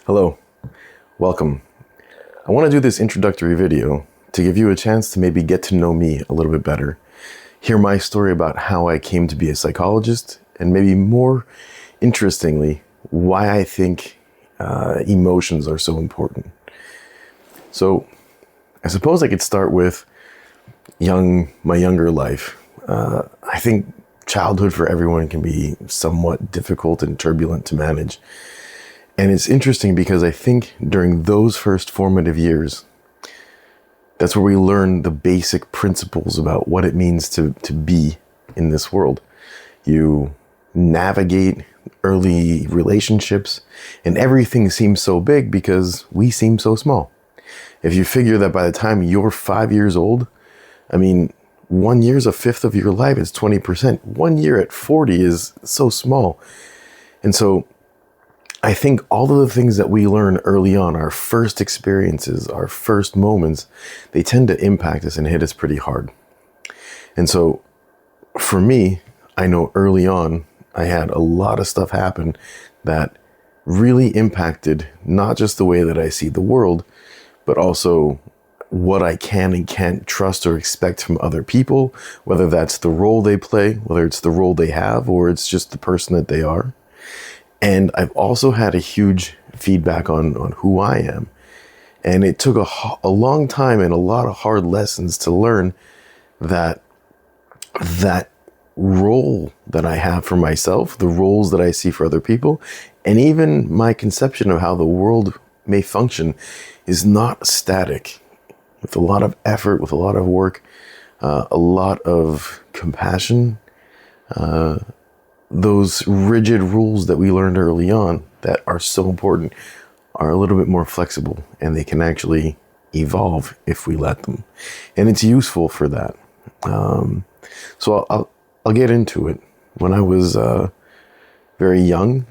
Hello, welcome. I want to do this introductory video to give you a chance to maybe get to know me a little bit better, hear my story about how I came to be a psychologist, and maybe more interestingly, why I think emotions are so important. So I suppose I could start with my younger life. I think childhood for everyone can be somewhat difficult and turbulent to manage. And it's interesting because I think during those first formative years, that's where we learn the basic principles about what it means to be in this world. You navigate early relationships, and everything seems so big because we seem so small. If you figure that by the time you're 5 years old, 1 year's a fifth of your life is 20%. 1 year at 40 is so small. And so I think all of the things that we learn early on, our first experiences, our first moments, they tend to impact us and hit us pretty hard. And so for me, I know early on, I had a lot of stuff happen that really impacted not just the way that I see the world, but also what I can and can't trust or expect from other people, whether that's the role they play, whether it's the role they have, or it's just the person that they are. And I've also had a huge feedback on who I am. And it took a long time and a lot of hard lessons to learn that role that I have for myself, the roles that I see for other people, and even my conception of how the world may function is not static. With a lot of effort, with a lot of work, a lot of compassion, those rigid rules that we learned early on that are so important are a little bit more flexible, and they can actually evolve if we let them. And it's useful for that. So I'll get into it. When I was very young,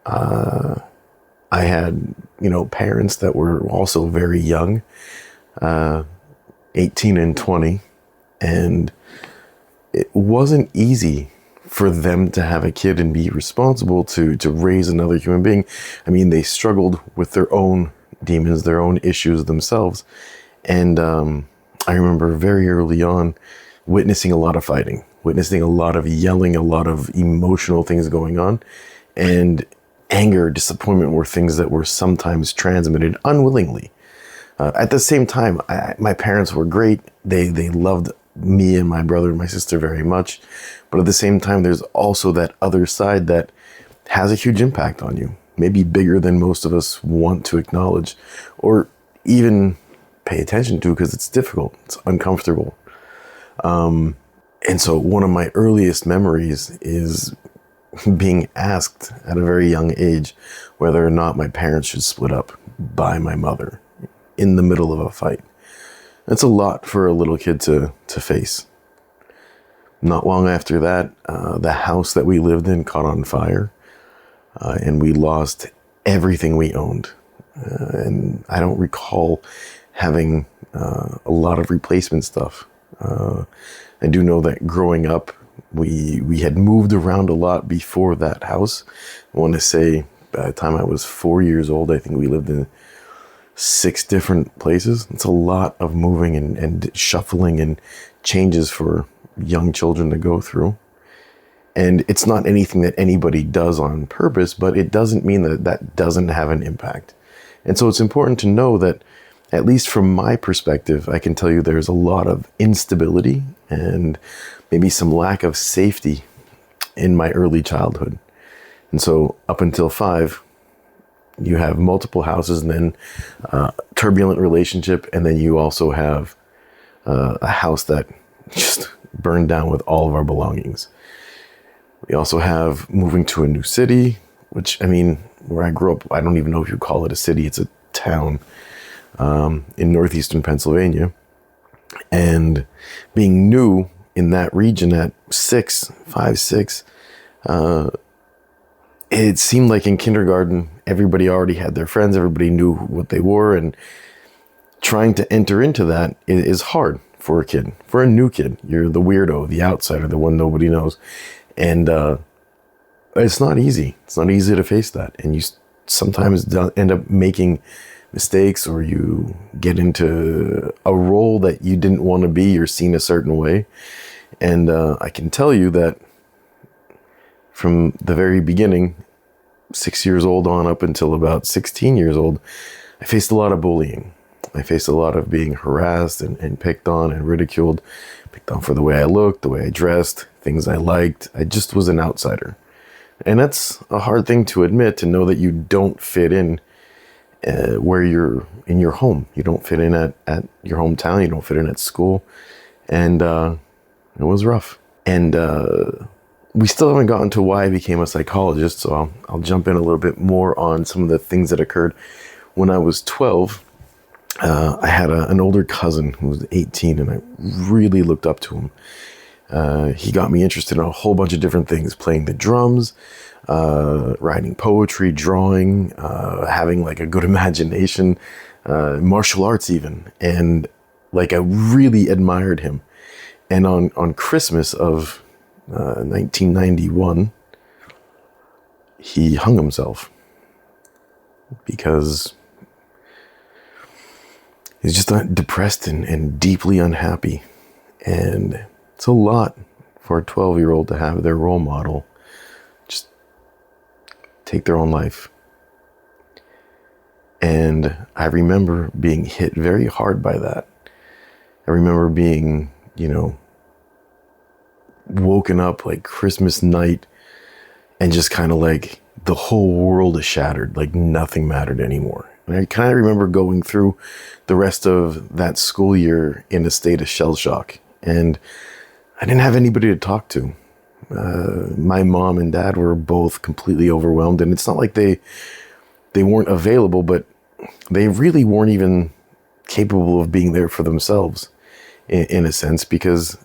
I had, parents that were also very young, 18 and 20, and it wasn't easy for them to have a kid and be responsible to raise another human being. They struggled with their own demons, their own issues themselves. And I remember very early on witnessing a lot of fighting, witnessing a lot of yelling, a lot of emotional things going on. And anger, disappointment were things that were sometimes transmitted unwillingly. At the same time, my parents were great. They loved me and my brother and my sister very much. But at the same time, there's also that other side that has a huge impact on you, maybe bigger than most of us want to acknowledge or even pay attention to because it's difficult, it's uncomfortable. And so one of my earliest memories is being asked at a very young age whether or not my parents should split up by my mother in the middle of a fight. That's a lot for a little kid to face. Not long after that, the house that we lived in caught on fire, and we lost everything we owned. And I don't recall having a lot of replacement stuff. I do know that growing up, we had moved around a lot before that house. I want to say by the time I was 4 years old, I think we lived in 6 different places. It's a lot of moving and shuffling and changes for young children to go through. And it's not anything that anybody does on purpose, but it doesn't mean that doesn't have an impact. And so it's important to know that, at least from my perspective, I can tell you there's a lot of instability and maybe some lack of safety in my early childhood. And so up until 5, you have multiple houses and then turbulent relationship. And then you also have a house that just burned down with all of our belongings. We also have moving to a new city, which, where I grew up, I don't even know if you call it a city. It's a town in northeastern Pennsylvania. And being new in that region at 5, 6, it seemed like in kindergarten, everybody already had their friends, everybody knew what they were, and trying to enter into that is hard for a kid, for a new kid. You're the weirdo, the outsider, the one nobody knows. And it's not easy. It's not easy to face that. And sometimes end up making mistakes, or you get into a role that you didn't want to be. You're seen a certain way. And I can tell you that from the very beginning, 6 years old on up until about 16 years old, I faced a lot of bullying. I faced a lot of being harassed and picked on and ridiculed, picked on for the way I looked, the way I dressed, things I liked. I just was an outsider. And that's a hard thing to admit, to know that you don't fit in where you're in your home. You don't fit in at your hometown. You don't fit in at school. And it was rough. And we still haven't gotten to why I became a psychologist, so I'll jump in a little bit more on some of the things that occurred. When I was 12, I had an older cousin who was 18, and I really looked up to him. He got me interested in a whole bunch of different things: playing the drums, writing poetry, drawing, having like a good imagination, martial arts even. And like, I really admired him. And on Christmas of 1991, he hung himself because he's just depressed and deeply unhappy. And it's a lot for a 12-year-old to have their role model just take their own life. And I remember being hit very hard by that. I remember being, woken up like Christmas night, and just kind of like the whole world is shattered, like nothing mattered anymore. And I kind of remember going through the rest of that school year in a state of shell shock, and I didn't have anybody to talk to. My mom and dad were both completely overwhelmed, and it's not like they weren't available, but they really weren't even capable of being there for themselves in a sense, because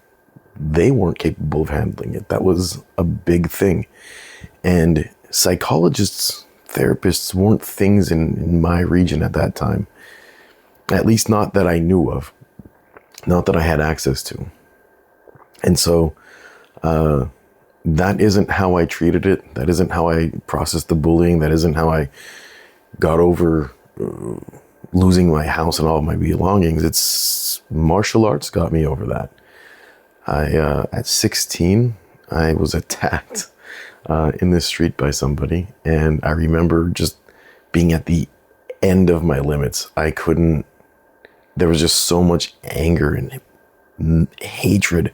they weren't capable of handling it. That was a big thing. And psychologists, therapists weren't things in my region at that time. At least not that I knew of. Not that I had access to. And so that isn't how I treated it. That isn't how I processed the bullying. That isn't how I got over losing my house and all of my belongings. It's martial arts got me over that. At 16, I was attacked in the street by somebody, and I remember just being at the end of my limits. There was just so much anger and hatred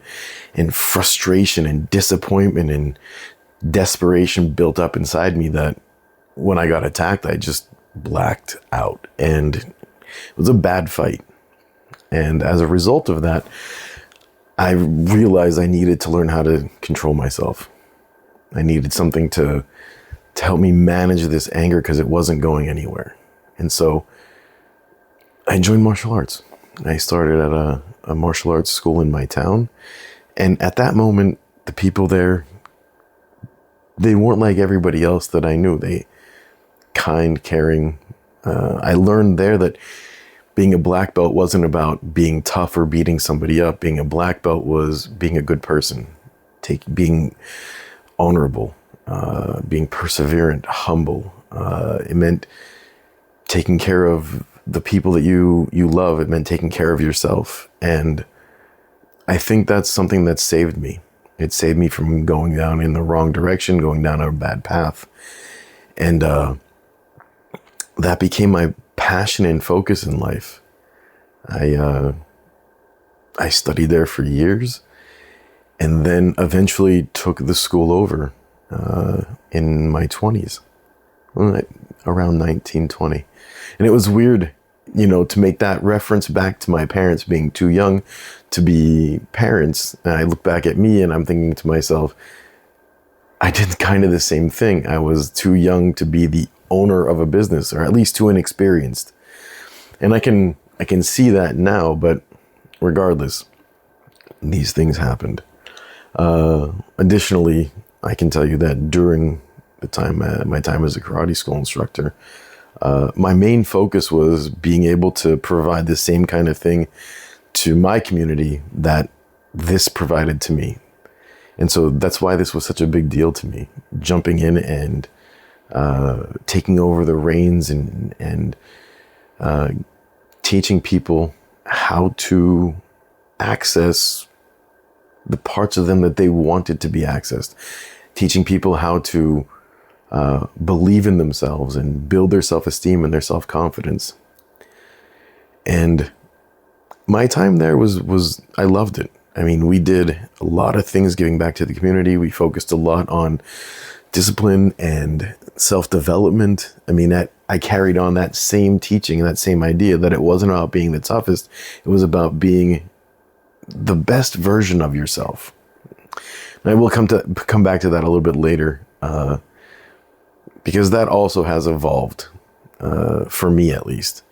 and frustration and disappointment and desperation built up inside me that when I got attacked, I just blacked out, and it was a bad fight. And as a result of that, I realized I needed to learn how to control myself. I needed something to help me manage this anger, because it wasn't going anywhere. And so I joined martial arts. I started at a martial arts school in my town. And at that moment, the people there, they weren't like everybody else that I knew. They kind, caring. I learned there that being a black belt wasn't about being tough or beating somebody up. Being a black belt was being a good person, being honorable, being perseverant, humble. It meant taking care of the people that you love. It meant taking care of yourself. And I think that's something that saved me. It saved me from going down in the wrong direction, going down a bad path. And that became my passion and focus in life. I studied there for years, and then eventually took the school over in my 20s, around 19, 20. And it was weird, to make that reference back to my parents being too young to be parents. And I look back at me and I'm thinking to myself, I did kind of the same thing. I was too young to be the owner of a business, or at least too inexperienced. And I can see that now, but regardless, these things happened. Additionally, I can tell you that during my time as a karate school instructor, my main focus was being able to provide the same kind of thing to my community that this provided to me. And so that's why this was such a big deal to me, jumping in and taking over the reins and teaching people how to access the parts of them that they wanted to be accessed, teaching people how to believe in themselves and build their self-esteem and their self-confidence. And my time there was I loved it. I mean, we did a lot of things giving back to the community. We focused a lot on discipline and self-development. I mean, I carried on that same teaching, that same idea that it wasn't about being the toughest. It was about being the best version of yourself. And I will come back to that a little bit later, because that also has evolved, for me at least.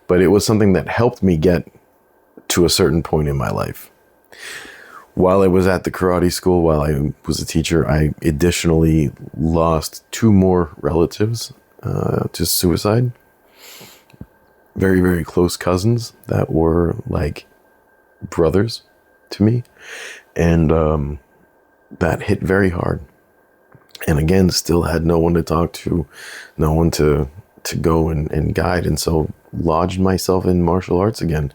But it was something that helped me get to a certain point in my life. While I was at the karate school, while I was a teacher, I additionally lost 2 more relatives to suicide. Very, very close cousins that were like brothers to me. And that hit very hard. And again, still had no one to talk to, no one to go and guide. And so lodged myself in martial arts again,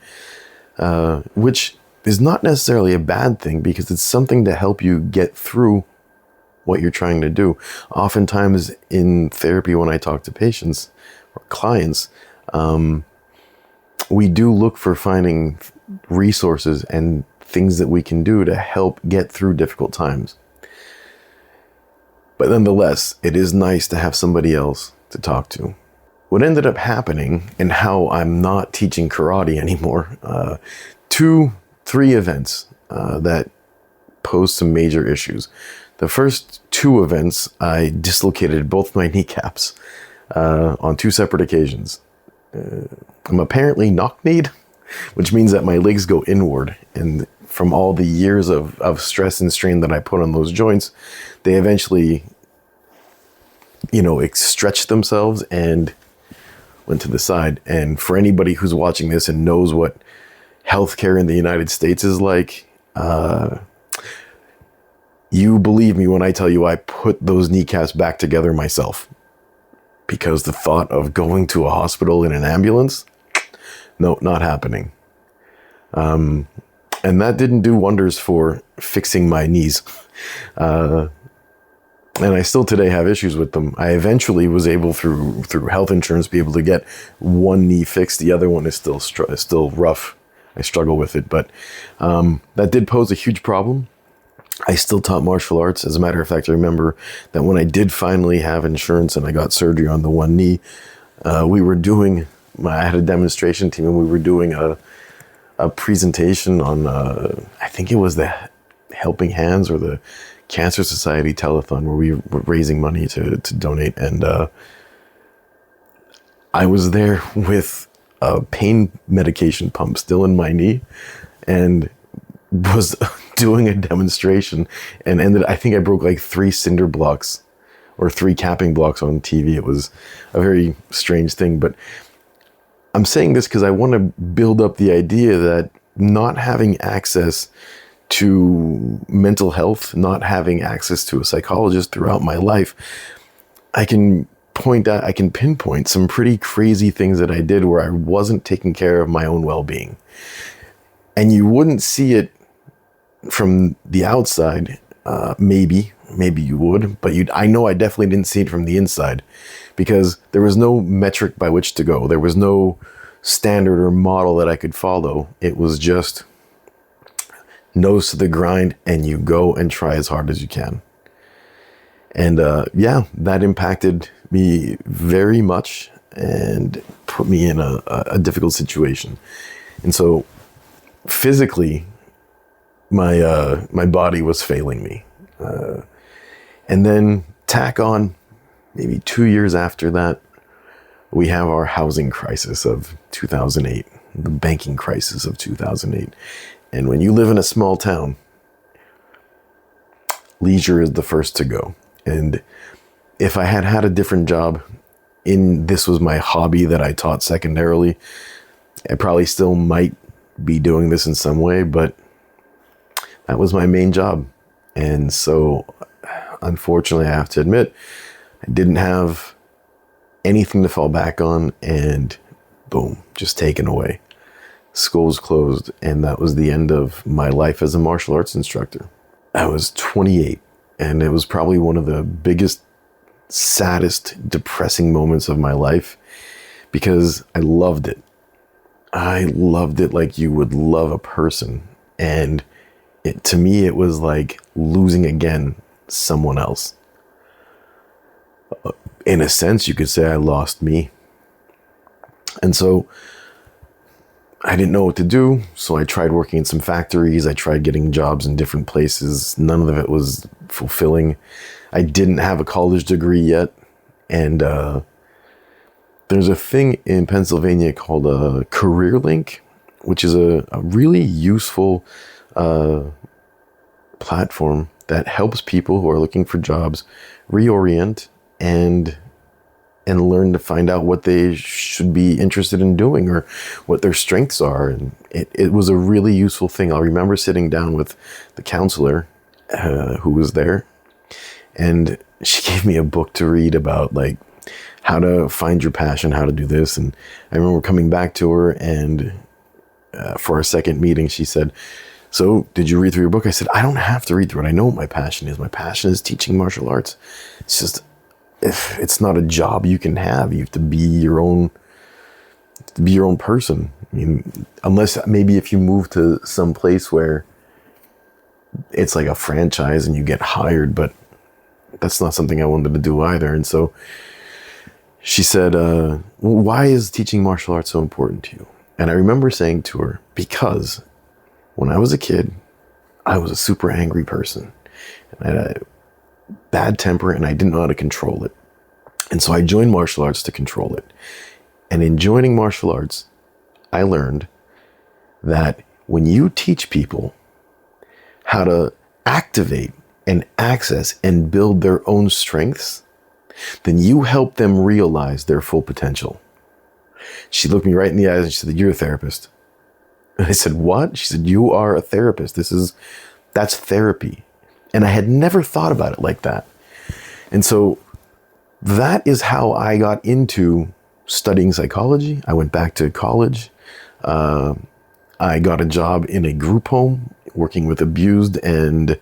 which is not necessarily a bad thing, because it's something to help you get through what you're trying to do. Oftentimes in therapy, when I talk to patients or clients, we do look for finding resources and things that we can do to help get through difficult times. But nonetheless, it is nice to have somebody else to talk to. What ended up happening, and how I'm not teaching karate anymore, 3 events that posed some major issues. The first 2 events, I dislocated both my kneecaps on 2 separate occasions. I'm apparently knock-kneed, which means that my legs go inward. And from all the years of stress and strain that I put on those joints, they eventually, stretched themselves and went to the side. And for anybody who's watching this and knows what healthcare in the United States is like, you believe me when I tell you I put those kneecaps back together myself, because the thought of going to a hospital in an ambulance, no, not happening. And that didn't do wonders for fixing my knees. And I still today have issues with them. I eventually was able, through health insurance, be able to get one knee fixed. The other one is still rough. I struggle with it, but that did pose a huge problem. I still taught martial arts. As a matter of fact, I remember that when I did finally have insurance and I got surgery on the one knee, I had a demonstration team, and we were doing a presentation on, I think it was the Helping Hands or the Cancer Society telethon, where we were raising money to donate. And I was there with a pain medication pump still in my knee, and was doing a demonstration, and I think I broke like 3 cinder blocks or 3 capping blocks on TV. It was a very strange thing, but I'm saying this because I want to build up the idea that not having access to mental health, not having access to a psychologist throughout my life, I can pinpoint some pretty crazy things that I did where I wasn't taking care of my own well-being. And you wouldn't see it from the outside, maybe you would, but I know I definitely didn't see it from the inside, because there was no metric by which to go. There was no standard or model that I could follow. It was just nose to the grind, and you go and try as hard as you can. And that impacted me very much and put me in a difficult situation. And so physically, my body was failing me. And then tack on maybe 2 years after that, we have our housing crisis of 2008, the banking crisis of 2008. And when you live in a small town, leisure is the first to go. And if I had a different job, this was my hobby that I taught secondarily, I probably still might be doing this in some way, but that was my main job. And so, unfortunately, I have to admit, I didn't have anything to fall back on, and boom, just taken away. School was closed, and that was the end of my life as a martial arts instructor. I was 28, and it was probably one of the biggest, saddest, depressing moments of my life, because I loved it. I loved it like you would love a person. And to me, it was like losing again someone else. In a sense, you could say I lost me. And so I didn't know what to do. So I tried working in some factories. I tried getting jobs in different places. None of it was fulfilling. I didn't have a college degree yet. And there's a thing in Pennsylvania called a career link, which is a really useful platform that helps people who are looking for jobs reorient and learn to find out what they should be interested in doing or what their strengths are. And it was a really useful thing. I'll remember sitting down with the counselor who was there, and she gave me a book to read about like how to find your passion, how to do this. And I remember coming back to her, and for our second meeting, she said, "So did you read through your book?" I said, "I don't have to read through it. I know what my passion is. My passion is teaching martial arts. It's just, if it's not a job you can have, you have to be your own person. I mean, unless maybe if you move to some place where it's like a franchise and you get hired, but that's not something I wanted to do either." And so she said, well, "Why is teaching martial arts so important to you?" And I remember saying to her, because when I was a kid, I was a super angry person. And I had a bad temper, and I didn't know how to control it. And so I joined martial arts to control it. And in joining martial arts, I learned that when you teach people how to activate and access and build their own strengths, then you help them realize their full potential. She looked me right in the eyes and she said, "You're a therapist." And I said, "What?" She said, "You are a therapist. That's therapy." And I had never thought about it like that. And so that is how I got into studying psychology. I went back to college. I got a job in a group home working with abused and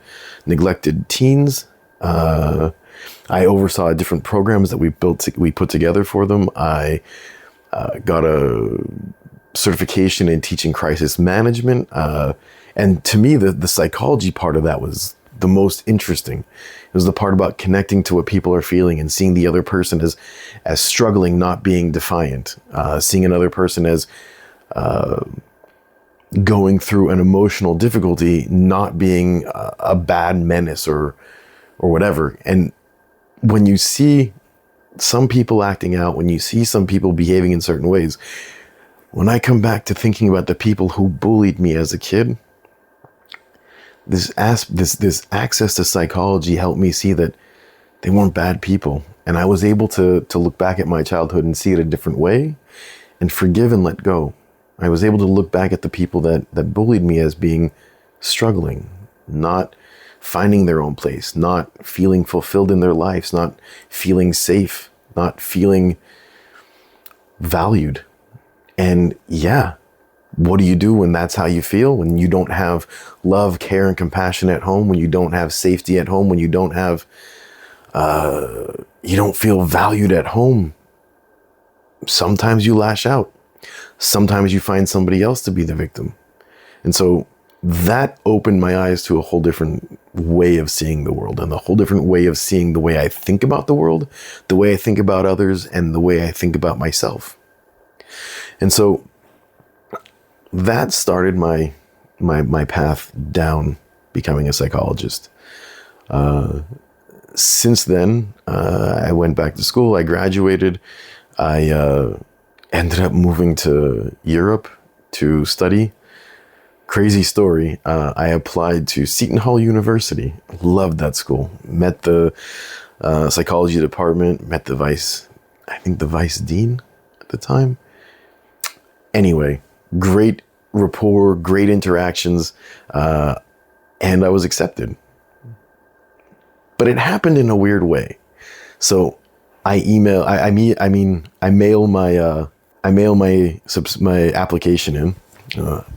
neglected teens. I oversaw different programs that we put together for them. I got a certification in teaching crisis management. And to me, the psychology part of that was the most interesting. It was the part about connecting to what people are feeling and seeing the other person as struggling, not being defiant. Seeing another person as going through an emotional difficulty, not being a bad menace or whatever. And when you see some people acting out, when you see some people behaving in certain ways, when I come back to thinking about the people who bullied me as a kid, this access to psychology helped me see that they weren't bad people. And I was able to look back at my childhood and see it a different way and forgive and let go. I was able to look back at the people that bullied me as being struggling, not finding their own place, not feeling fulfilled in their lives, not feeling safe, not feeling valued. And yeah, what do you do when that's how you feel? When you don't have love, care, and compassion at home, when you don't have safety at home, when you don't have, you don't feel valued at home, sometimes you lash out. Sometimes you find somebody else to be the victim. And so that opened my eyes to a whole different way of seeing the world, and a whole different way of seeing the way I think about the world, the way I think about others, and the way I think about myself. And so that started my path down becoming a psychologist. Since then, I went back to school. I graduated. I ended up moving to Europe to study. Crazy story. I applied to Seton Hall University. Loved that school. Met the psychology department. Met the vice dean at the time. Anyway, great rapport, great interactions, and I was accepted. But it happened in a weird way. So I email, I mail my application in.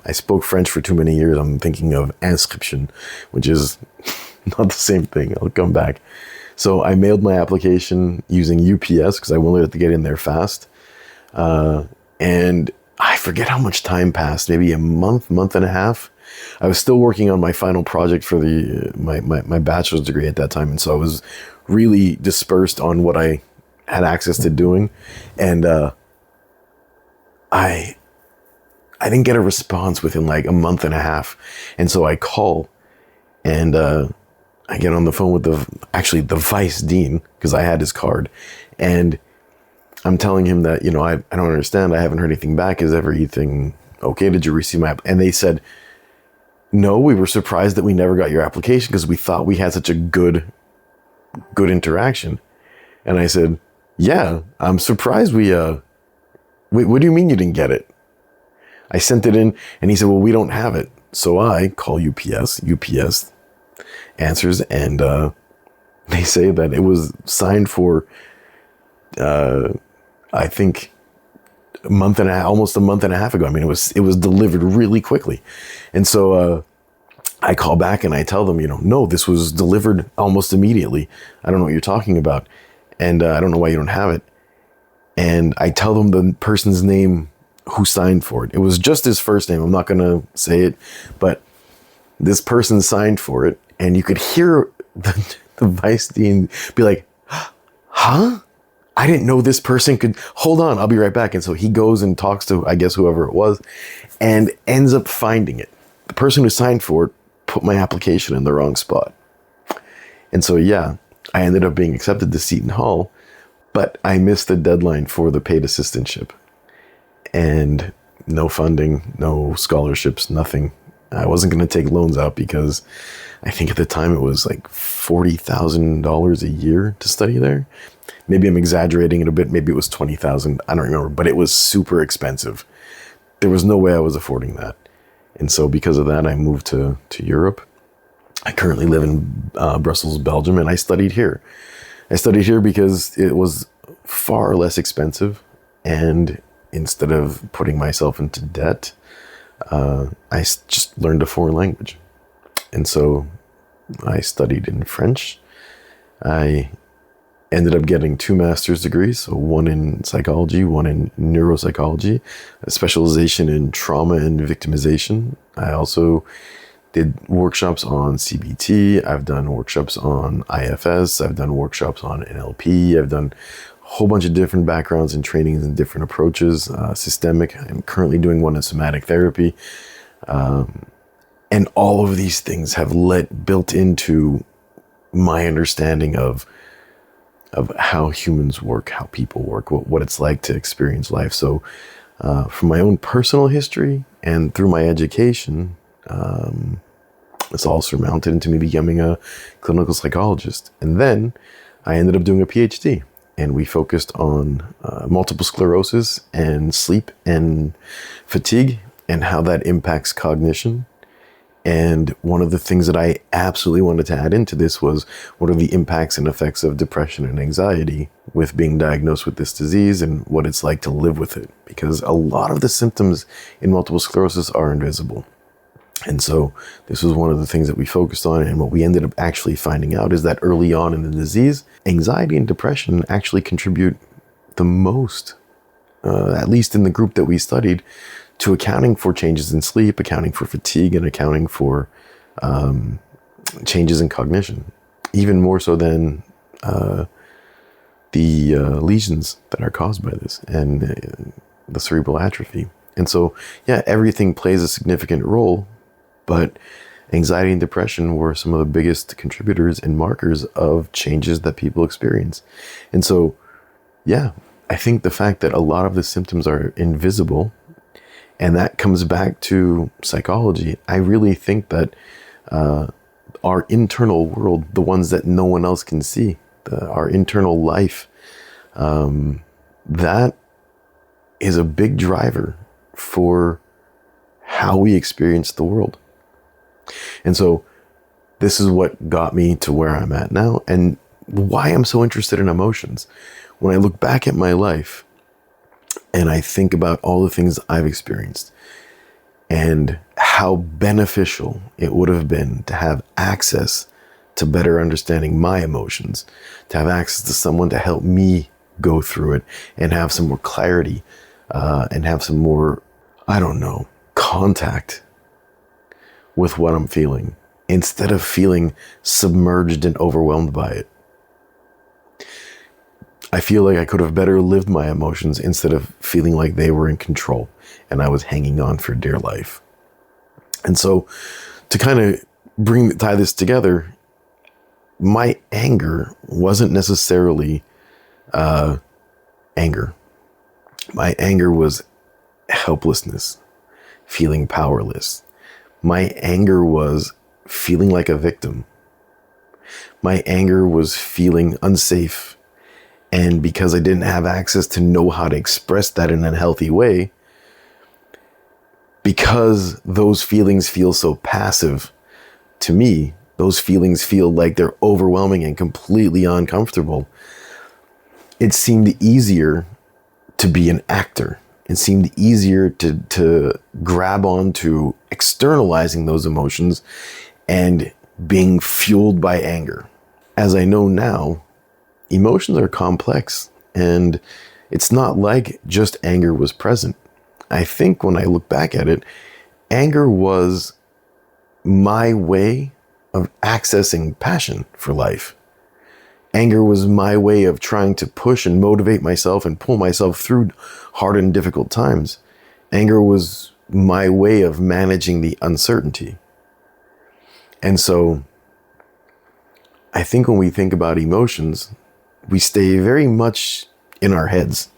I spoke French for too many years. I'm thinking of inscription, which is not the same thing. I'll come back. So I mailed my application using UPS because I wanted to get in there fast. And I forget how much time passed, maybe a month and a half. I was still working on my final project for my bachelor's degree at that time. And so I was really dispersed on what I had access to doing. And I didn't get a response within like a month and a half. And so I call and I get on the phone with the vice dean, because I had his card. And I'm telling him that, I don't understand. I haven't heard anything back. Is everything okay? Did you receive my And they said, no, we were surprised that we never got your application because we thought we had such a good interaction. And I said, yeah, I'm surprised what do you mean you didn't get it? I sent it in, and he said, well, we don't have it. So I call UPS. UPS answers, and they say that it was signed for, I think, almost a month and a half ago. I mean, it was delivered really quickly. And so I call back and I tell them, no, this was delivered almost immediately. I don't know what you're talking about. And I don't know why you don't have it. And I tell them the person's name who signed for it. It was just his first name. I'm not going to say it, but this person signed for it. And you could hear the vice dean be like, huh? I didn't know this person could, hold on, I'll be right back. And so he goes and talks to, I guess, whoever it was, and ends up finding it. The person who signed for it put my application in the wrong spot. And so, yeah, I ended up being accepted to Seton Hall, but I missed the deadline for the paid assistantship. And no funding, no scholarships, nothing. I wasn't going to take loans out because I think at the time it was like $40,000 a year to study there. Maybe I'm exaggerating it a bit. Maybe it was 20,000. I don't remember, but it was super expensive. There was no way I was affording that. And so because of that, I moved to Europe. I currently live in Brussels, Belgium, and I studied here. I studied here because it was far less expensive. And instead of putting myself into debt, I just learned a foreign language. And so I studied in French. I ended up getting 2 master's degrees, so one in psychology, one in neuropsychology, a specialization in trauma and victimization. I also did workshops on CBT. I've done workshops on IFS. I've done workshops on NLP. I've done a whole bunch of different backgrounds and trainings and different approaches, systemic. I'm currently doing one in somatic therapy. And all of these things have built into my understanding of how humans work, how people work, what it's like to experience life. So from my own personal history and through my education, it's all surmounted into me becoming a clinical psychologist. And then I ended up doing a PhD, and we focused on multiple sclerosis and sleep and fatigue and how that impacts cognition. And one of the things that I absolutely wanted to add into this was, what are the impacts and effects of depression and anxiety with being diagnosed with this disease, and what it's like to live with it? Because a lot of the symptoms in multiple sclerosis are invisible. And so this was one of the things that we focused on. And what we ended up actually finding out is that early on in the disease, anxiety and depression actually contribute the most, at least in the group that we studied, to accounting for changes in sleep, accounting for fatigue, and accounting for changes in cognition, even more so than the lesions that are caused by this and the cerebral atrophy. And so, yeah, everything plays a significant role, but anxiety and depression were some of the biggest contributors and markers of changes that people experience. And so, yeah, I think the fact that a lot of the symptoms are invisible, and that comes back to psychology. I really think that our internal world, the ones that no one else can see, our internal life, that is a big driver for how we experience the world. And so this is what got me to where I'm at now. And why I'm so interested in emotions. When I look back at my life and I think about all the things I've experienced and how beneficial it would have been to have access to better understanding my emotions, to have access to someone to help me go through it and have some more clarity, and have some more, I don't know, contact with what I'm feeling instead of feeling submerged and overwhelmed by it. I feel like I could have better lived my emotions instead of feeling like they were in control and I was hanging on for dear life. And so to kind of tie this together, my anger wasn't necessarily anger. My anger was helplessness, feeling powerless. My anger was feeling like a victim. My anger was feeling unsafe. And because I didn't have access to know how to express that in a healthy way, because those feelings feel so passive to me, those feelings feel like they're overwhelming and completely uncomfortable, it seemed easier to be an actor. It seemed easier to grab onto externalizing those emotions and being fueled by anger. As I know now, emotions are complex, and it's not like just anger was present. I think when I look back at it, anger was my way of accessing passion for life. Anger was my way of trying to push and motivate myself and pull myself through hard and difficult times. Anger was my way of managing the uncertainty. And so I think when we think about emotions, we stay very much in our heads.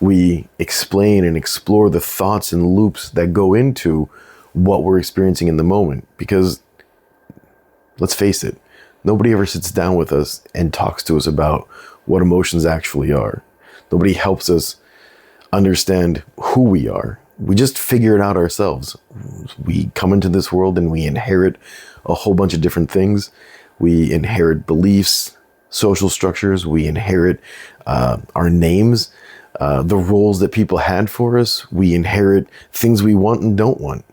We explain and explore the thoughts and loops that go into what we're experiencing in the moment. Because let's face it, nobody ever sits down with us and talks to us about what emotions actually are. Nobody helps us understand who we are. We just figure it out ourselves. We come into this world and we inherit a whole bunch of different things. We inherit beliefs, social structures. We inherit our names, the roles that people had for us. We inherit things we want and don't want.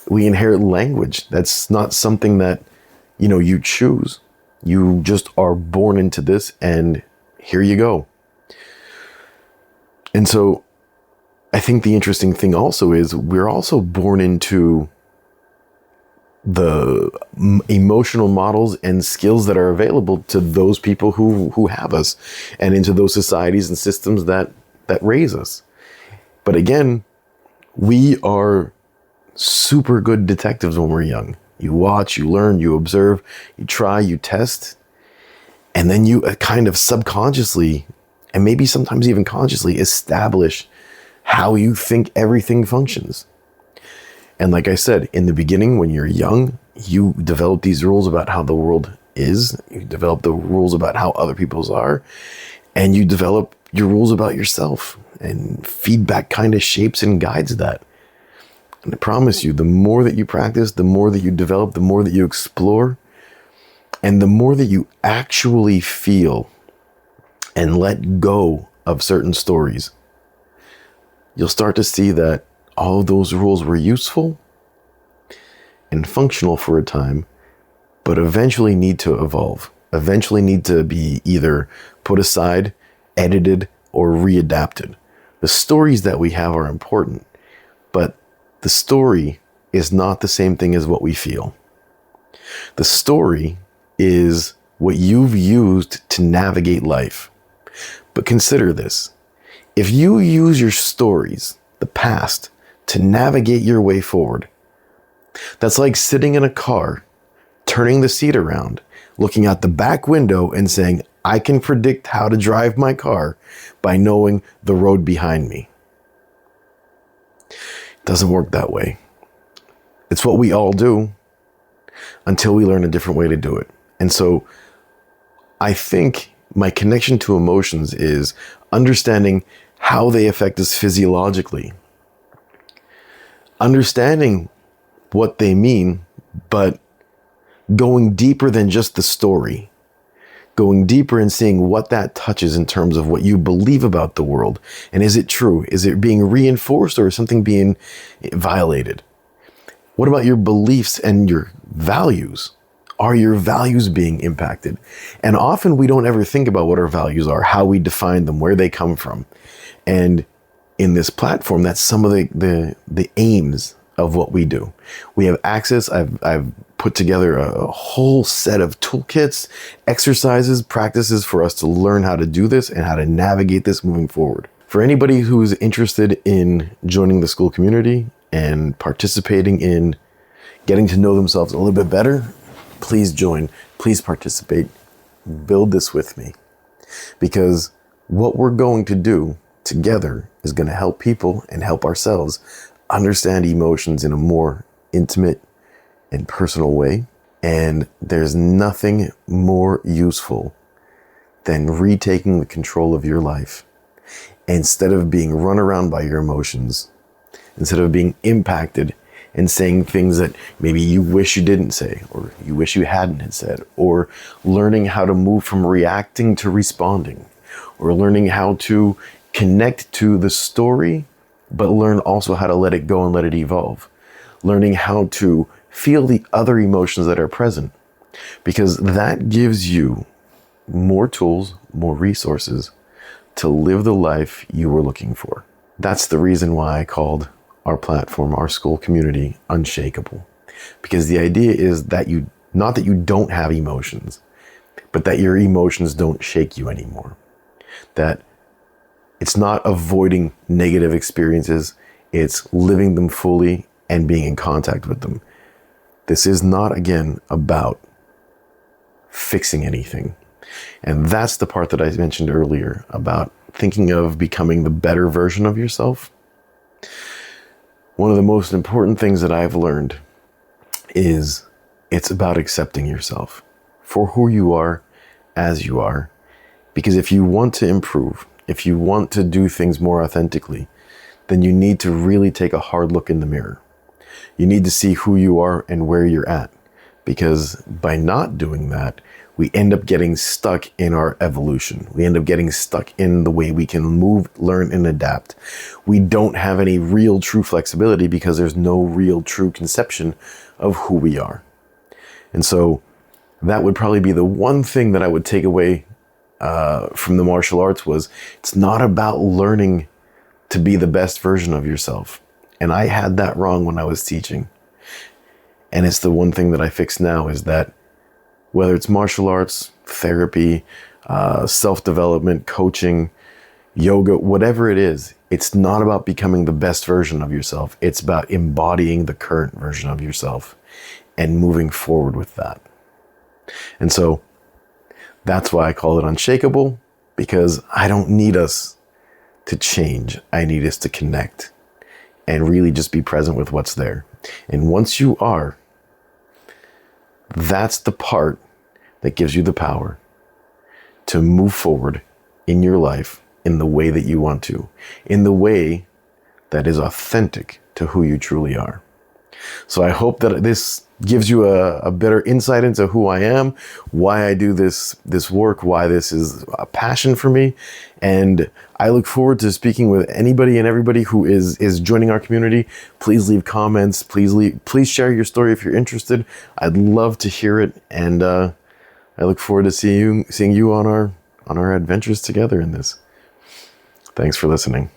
We inherit language. That's not something that, you choose. You just are born into this, and here you go. And so I think the interesting thing also is we're also born into the emotional models and skills that are available to those people who have us, and into those societies and systems that raise us. But again, we are super good detectives when we're young. You watch, you learn, you observe, you try, you test, and then you kind of subconsciously, and maybe sometimes even consciously, establish how you think everything functions. And like I said, in the beginning, when you're young, you develop these rules about how the world is. You develop the rules about how other people's are. And you develop your rules about yourself. And feedback kind of shapes and guides that. And I promise you, the more that you practice, the more that you develop, the more that you explore, and the more that you actually feel and let go of certain stories, you'll start to see that all of those rules were useful and functional for a time, but eventually need to evolve, eventually need to be either put aside, edited, or readapted. The stories that we have are important, but the story is not the same thing as what we feel. The story is what you've used to navigate life. But consider this. If you use your stories, the past, to navigate your way forward, that's like sitting in a car, turning the seat around, looking out the back window and saying, I can predict how to drive my car by knowing the road behind me. It doesn't work that way. It's what we all do until we learn a different way to do it. And so I think my connection to emotions is understanding how they affect us physiologically, understanding what they mean, but going deeper than just the story. going deeper and seeing what that touches in terms of what you believe about the world. And is it true? Is it being reinforced, or is something being violated? What about your beliefs and your values? Are your values being impacted? And often we don't ever think about what our values are, how we define them, where they come from. And in this platform, that's some of the aims of what we do. We have access. I've put together a whole set of toolkits, exercises, practices for us to learn how to do this and how to navigate this moving forward. For anybody who's interested in joining the school community and participating in getting to know themselves a little bit better, please join, please participate, build this with me. Because what we're going to do together is going to help people and help ourselves understand emotions in a more intimate and personal way. And there's nothing more useful than retaking the control of your life. Instead of being run around by your emotions, instead of being impacted and saying things that maybe you wish you didn't say, or you wish you hadn't said, or learning how to move from reacting to responding, or learning how to connect to the story, but learn also how to let it go and let it evolve. Learning how to feel the other emotions that are present, because that gives you more tools, more resources to live the life you were looking for. That's the reason why I called our platform, our school community, Unshakeable. Because the idea is that not that you don't have emotions, but that your emotions don't shake you anymore. That it's not avoiding negative experiences, it's living them fully and being in contact with them. This is not, again, about fixing anything. And that's the part that I mentioned earlier about thinking of becoming the better version of yourself. One of the most important things that I've learned is it's about accepting yourself for who you are, as you are. Because if you want to improve, if you want to do things more authentically, then you need to really take a hard look in the mirror. You need to see who you are and where you're at. Because by not doing that, we end up getting stuck in our evolution. We end up getting stuck in the way we can move, learn, and adapt. We don't have any real true flexibility because there's no real true conception of who we are. And so that would probably be the one thing that I would take away from the martial arts was it's not about learning to be the best version of yourself. And I had that wrong when I was teaching. And it's the one thing that I fix now is that whether it's martial arts, therapy, self-development, coaching, yoga, whatever it is, it's not about becoming the best version of yourself. It's about embodying the current version of yourself and moving forward with that. And so that's why I call it Unshakeable, because I don't need us to change. I need us to connect and really just be present with what's there. And once you are, that's the part that gives you the power to move forward in your life in the way that you want to, in the way that is authentic to who you truly are. So I hope that this gives you a better insight into who I am, why I do this work, why this is a passion for me. And I look forward to speaking with anybody and everybody who is joining our community. Please leave comments. Please share your story if you're interested. I'd love to hear it. And I look forward to seeing you on our adventures together in this. Thanks for listening.